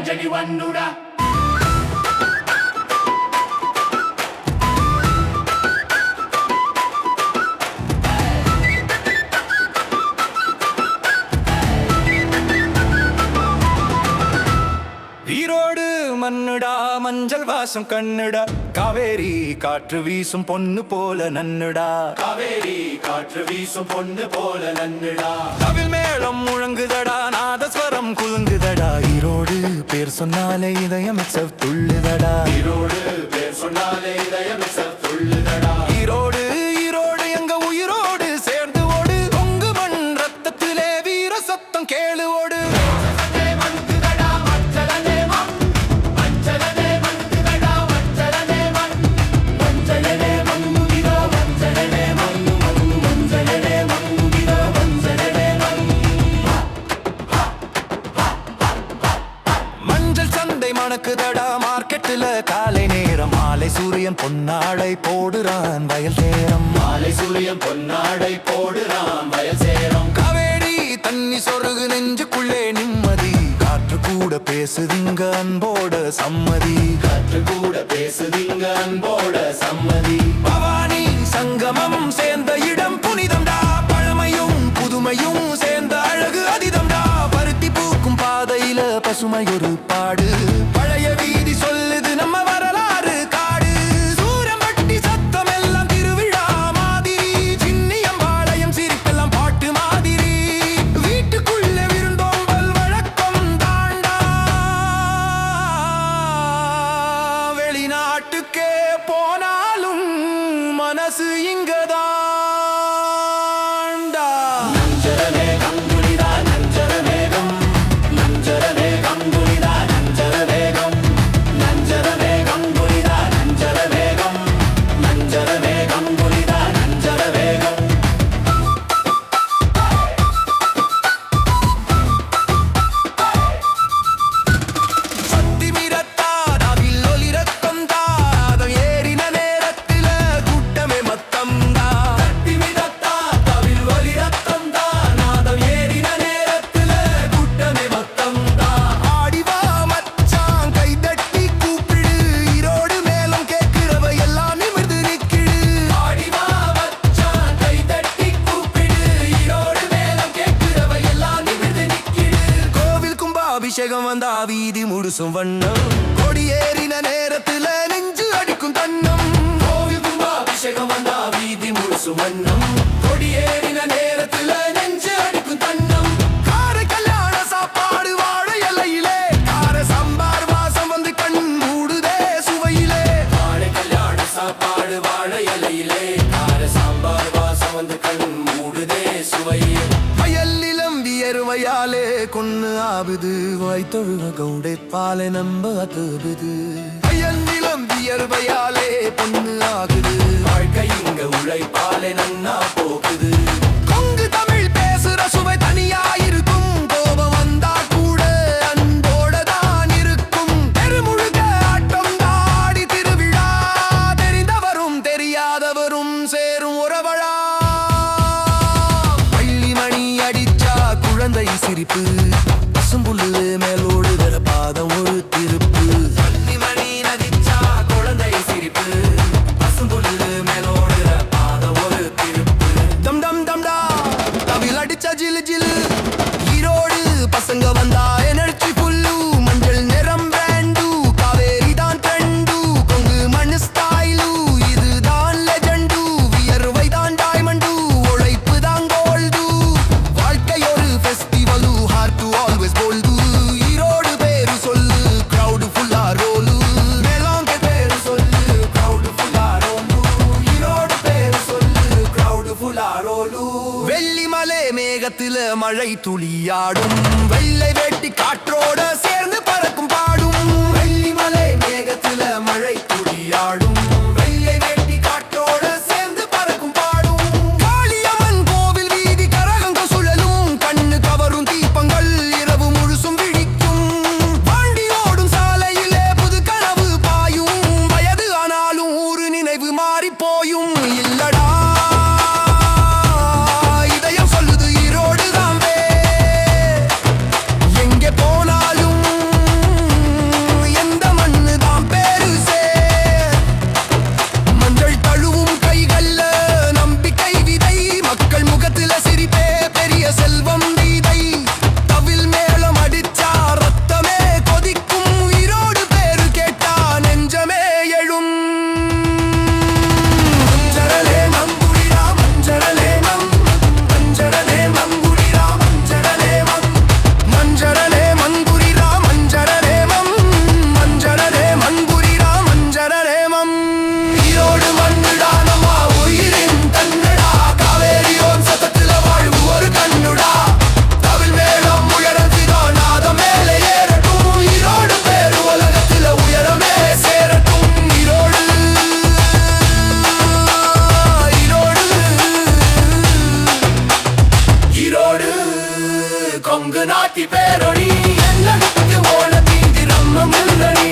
அஞ்சலி வண்ணுடா. ஈரோடு மண்ணுடா மஞ்சள் வாசம் கண்ணுடா, காவேரி காற்று வீசும் பொண்ணு போல நன்னுடா. காவேரி காற்று வீசும் பொண்ணு போல நன்னுடா. தவில் மேளம் முழங்குதடா, நாதஸ்வரம் குலுங்குதடா. ஈரோடு பேர் சொன்னாலே இதயம் துள்ளுதடா. ஈரோடு பேர் சொன்னாலே இதயம் துள்ளுதடா. ஈரோடு ஈரோடு எங்க உயிரோடு சேர்ந்து ஓடு, கொங்கு மண் ரத்தத்திலே வீர சத்தம் கேளு ஓடு. மணக்குதடா மார்க்கெட்டுல காலை நேரம், மாலை சூரியன் பொன்னாடை போடுறான் வயல் சேரம். மாலை சூரியன் பொன்னாடை போடுறான் வயல் சேரம். காவேரி தண்ணி சொருகு நெஞ்சுக்குள்ளே நிம்மதி, காற்று கூட பேசுதிங்க அன்போட சம்மதி. காற்று கூட பேசுதிங்க அன்போட சம்மதி. பவானி சங்கமம் சேர்ந்த இடம் புனிதம்டா, பழமையும் புதுமையும் சேர்ந்த அழகு அதிதம்டா. பருத்தி பூக்கும் பாதையில பசுமை ஒரு பாடு, பழைய வீதி சொல்லுது நம்ம வரலாறு காடு. சூரமட்டி சத்தம் எல்லாம் திருவிழா மாதிரி, சின்னியம்பாளையம் சிரிப்பெல்லாம் பாட்டு மாதிரி. வீட்டுக்குள்ள விருந்தோம்பல் வழக்கம் தாண்டா, வெளிநாட்டுக்கே போனாலும் மனசு இங்கதாண்டா. நஞ்சரமே கங்குனிதா நஞ்சர வேகம். நஞ்சரமே கங்குனிதா நஞ்சர வேகம். நஞ்சரமே கங்குனிதா நஞ்சர வேகம். நஞ்சரமே கங்குனிதா நஞ்சர வேகம். சக்தி மிரத்தாதாவில் ஒலி ரத்தம் தாதம் ஏறின நேரத்தில கூட்டமே மத்தம் தா. சக்தி மிதத்தா தவில் ஒலி ரத்தம் தான், நாதம் ஏறின நேரத்துல கூட்டமே மொத்தம் தான். ஆடிவா மச்சான் கைதட்டி கூப்பிடு, ஈரோடு மேலும் கேட்கிறவ எல்லாம் நிமிர்ந்து நிக்கிடு. ஆடிவா மச்சான் கை தட்டி கூப்பிடு, ஈரோடு மேலம் கேட்கிறவ எல்லாம் நிமிர்ந்து நிக்கிடு. கோவில் கும்பாபிஷேகம் வந்தா வீதி முழுசும் வண்ணம், கொடியேறின நேரத்துல நெஞ்சு அடிக்கும் தன்னம். கோவில் கும்பாபிஷேகம் வந்தா வீதி முழுசு வண்ணம், கொடியேறின நேரத்துல நெஞ்சு அடிக்கும் தன்னம். காரை கல்யாண சாப்பாடு வாழை இலையிலே, கார சாம்பார் வாசம் வந்து கண் மூடுதே சுவையிலே. வாழை கல்யாண சாப்பாடு வாழை இலையிலே, கார சாம்பார் வாசம் வந்து கண் மூடுதே சுவையே. வயல் நிலம் வியர்வையாலே கொன்னு ஆகுது, வைத்தொழுக கவுடை பாலை நம்ப அதுபுது. வயல் நிலம் வியர்வையாலே பொண்ணு ஆகுது, வாழ்க்கை இங்க உழைப்பாலே நன்னா போகுது. கொங்கு தமிழ் பேசுற சுவை தனியாயிருக்கும், கோபம் வந்தா கூட அன்போட தான் இருக்கும். தெருமுழுக்க ஆட்டம் தாடி திருவிழா, தெரிந்தவரும் தெரியாதவரும் சேரும் உறவழா. பள்ளி மணி அடிச்சா குழந்தை சிரிப்பு, பசும்புல்லு மேலோடுகிற பாதம் ஒரு திருப்பு. பள்ளி மணி அடிச்சா குழந்தை சிரிப்பு, பசும்புல்லு மேலோடுகிற பாதம் ஒரு திருப்பு. தம் தம் தம்டா தவில் அடிச்சா ஜிலு ஜிலு, ஈரோடு பசங்க வந்தா எனர்ஜி புல்லு. மஞ்சள் நிறம் பிராண்டு, காவேரி தான் ட்ரெண்டு, கொங்கு மண்ணு ஸ்டைலு இதுதான் லெஜண்டு. வியர்வை தான் டைமண்டு, உழைப்பு தான் கோல்டு. வாழ்க்கை ஒரு festival, heart to always bold. Erode பேரு சொல்லு, crowd ஃபுல்லா ரோலு. மேலாங்க பேரு சொல்லு, crowd ஃபுல்லா ரோலு. ஈரோடு பேரு சொல்லு, crowd ஃபுல்லா ரோலு. வெள்ளிமலை மேகத்தில மழை துளியாடும், வெள்ளை வேட்டி காற்றோட சேர்ந்து பறக்கும் பாடும். வெள்ளிமலை மேகத்தில மழை துளியாடும், வெள்ளை வேட்டி காற்றோட சேர்ந்து பறக்கும் பாடும். காளியம்மன் கோவில் வீதி கரகங்க சுழலும், கண்ணு கவரும் தீபங்கள் இரவு முழுசும் விழிக்கும். பாண்டி ஓடும் சாலையிலே புது கனவு பாயும், வயது ஆனாலும் ஊரு நினைவு மாறி போயும். இல்லடா இதயம் சொல்லுது ஈரோடு தான், எங்கே போனாலும் நாட்டி பேரொழி என்னுக்கு ஓல தீண்டி ரம்மம் இல்லடி